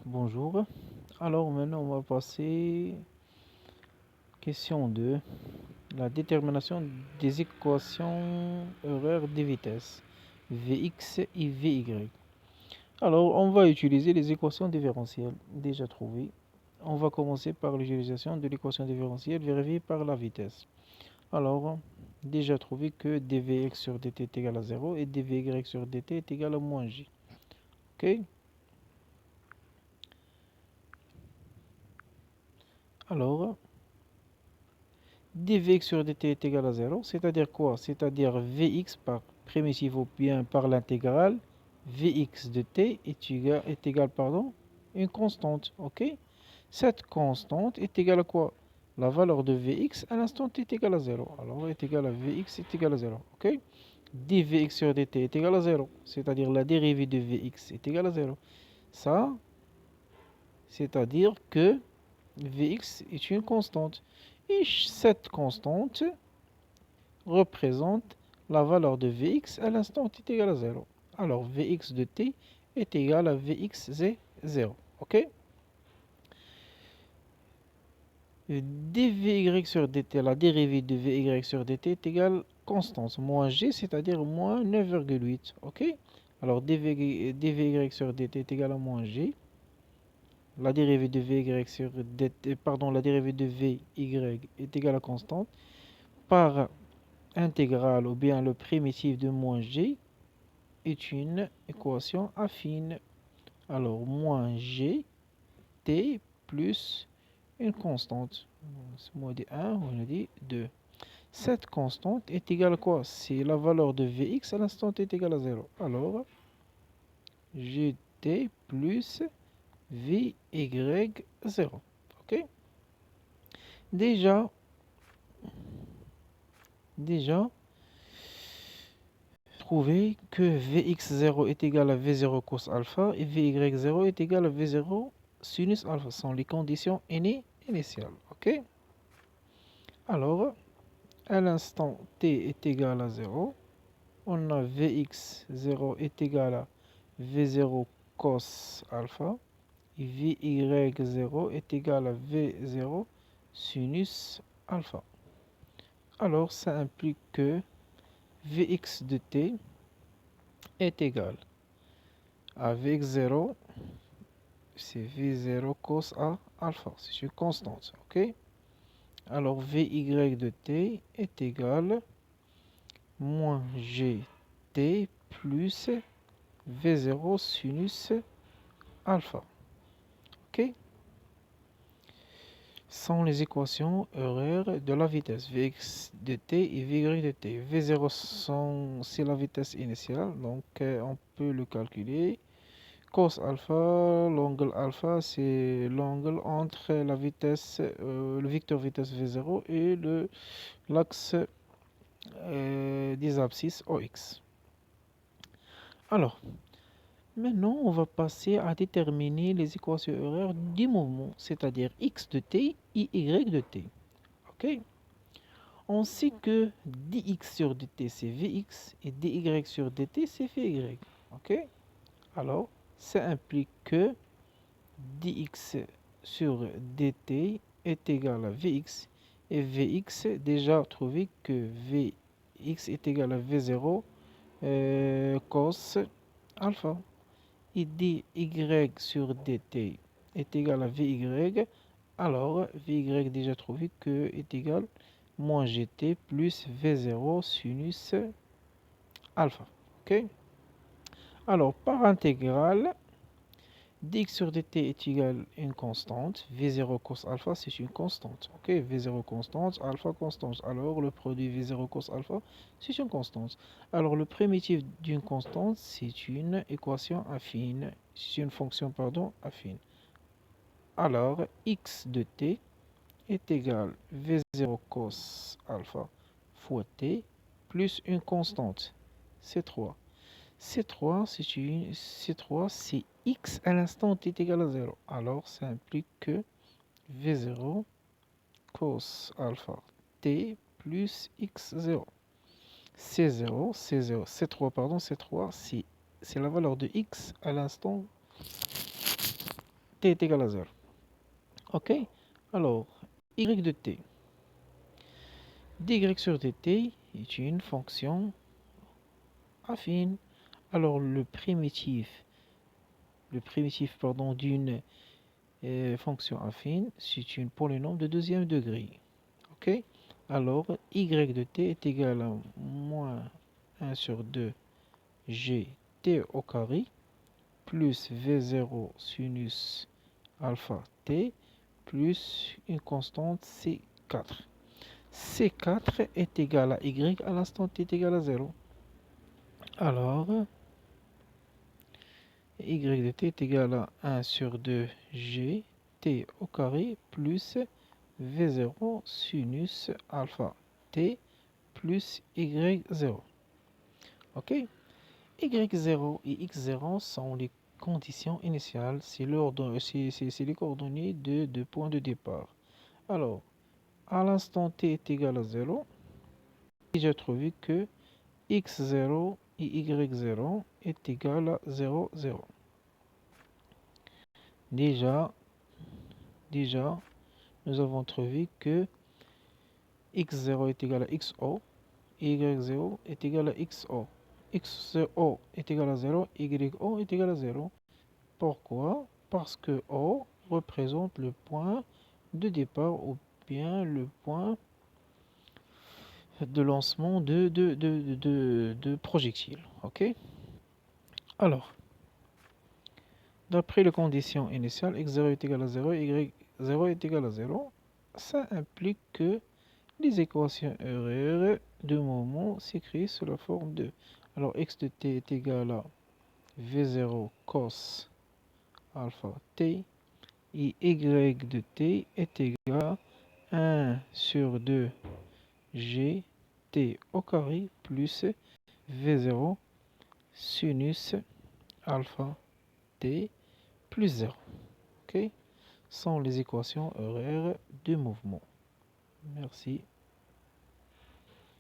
Bonjour. Alors maintenant on va passer question 2, la détermination des équations horaires des vitesses Vx et Vy. Alors on va utiliser les équations différentielles déjà trouvées. On va commencer par l'utilisation de l'équation différentielle vérifiée par la vitesse. Alors déjà trouvé que dvx sur dt est égal à 0 et dvy sur dt est égal à moins j. Ok. Alors dvx sur dt est égal à 0, c'est-à-dire quoi? C'est-à-dire vx par primitive ou bien par l'intégrale, vx de t est égal, une constante, ok? Cette constante est égale à quoi? La valeur de vx à l'instant t est égale à 0. Alors est égal à vx est égal à 0, ok? Dvx sur dt est égal à 0, c'est-à-dire la dérivée de vx est égale à 0. Ça, c'est-à-dire que Vx est une constante. Et cette constante représente la valeur de Vx à l'instant t est égal à 0. Alors Vx de t est égal à Vx 0. Ok? Dvy sur dt, la dérivée de Vy sur dt est égale constante, moins g, c'est-à-dire moins 9,8. Ok? Alors dvy sur dt est égal à moins g. La dérivée de Vy sur dt, la dérivée de Vy est égale à constante par intégrale ou bien le primitif de moins g est une équation affine. Alors moins g t plus une constante. On dit 1, on dit 2. Cette constante est égale à quoi? C'est la valeur de Vx à l'instant t est égale à 0. Alors gt plus Vy 0. Ok? Déjà, trouver que Vx0 est égal à V0 cos alpha et Vy0 est égal à V0 sinus alpha. Ce sont les conditions initiales. Ok? Alors, à l'instant t est égal à 0, on a Vx0 est égal à V0 cos alpha et Vy0 est égal à V0 sinus alpha. Alors, ça implique que Vx de t est égal à Vx0, c'est V0 cos alpha, c'est une constante, ok? Alors Vy de t est égal moins gt plus V0 sinus alpha, ok? Sont les équations horaires de la vitesse Vx de t et Vy de t. V0 c'est la vitesse initiale, donc on peut le calculer. Cos alpha, l'angle alpha, c'est l'angle entre la vitesse, le vecteur vitesse V0 et l'axe des abscisses OX. Alors, maintenant, on va passer à déterminer les équations horaires du mouvement, c'est-à-dire x de t et y de t. Ok? On sait que dx sur dt c'est vx et dy sur dt c'est vy. Ok? Alors, ça implique que dx sur dt est égal à vx et vx, déjà trouvé que vx est égal à v0 cos alpha et dy sur dt est égal à vy. Alors vy déjà trouvé que est égal à moins gt plus v0 sinus alpha. Ok? Alors par intégrale, dx sur dt est égal à une constante. V0 cos alpha, c'est une constante. Ok, V0 constante, alpha constante. Alors, le produit V0 cos alpha, c'est une constante. Alors, le primitif d'une constante, c'est une équation affine. C'est une fonction, affine. Alors, x de t est égal à V0 cos alpha fois t plus une constante, C3. C3, c'est x à l'instant t est égal à 0. Alors, ça implique que V0 cos alpha t plus x0. C3, c'est la valeur de x à l'instant t est égal à 0. Ok? Alors, y de t. dy sur dt est une fonction affine. Alors, le primitif pardon, d'une fonction affine, c'est une polynôme de deuxième degré. Ok? Alors, y de t est égal à moins 1 sur 2 gt au carré plus v0 sinus alpha t plus une constante c4. C4 est égal à y à l'instant t est égal à 0. Alors, y de t est égal à 1 sur 2 gt au carré plus v0 sinus alpha t plus y0. Ok? Y0 et x0 sont les conditions initiales, c'est les coordonnées de points de départ. Alors, à l'instant t est égal à 0, j'ai trouvé que x0 et y0 est égal à 0, 0. Déjà, nous avons trouvé que x0 est égal à xo et y0 est égal à xo. xo est égal à 0, yo est égal à 0. Pourquoi? Parce que O représente le point de départ ou bien le point de lancement de projectile. Ok? Alors, d'après les conditions initiales, x0 est égal à 0, y0 est égal à 0, ça implique que les équations horaires de moment s'écrivent sous la forme de. Alors, x de t est égal à v0 cos alpha t et y de t est égal à 1 sur 2 gt au carré plus v0 sinus alpha t plus 0. Ok? Sont les équations horaires de mouvement. Merci.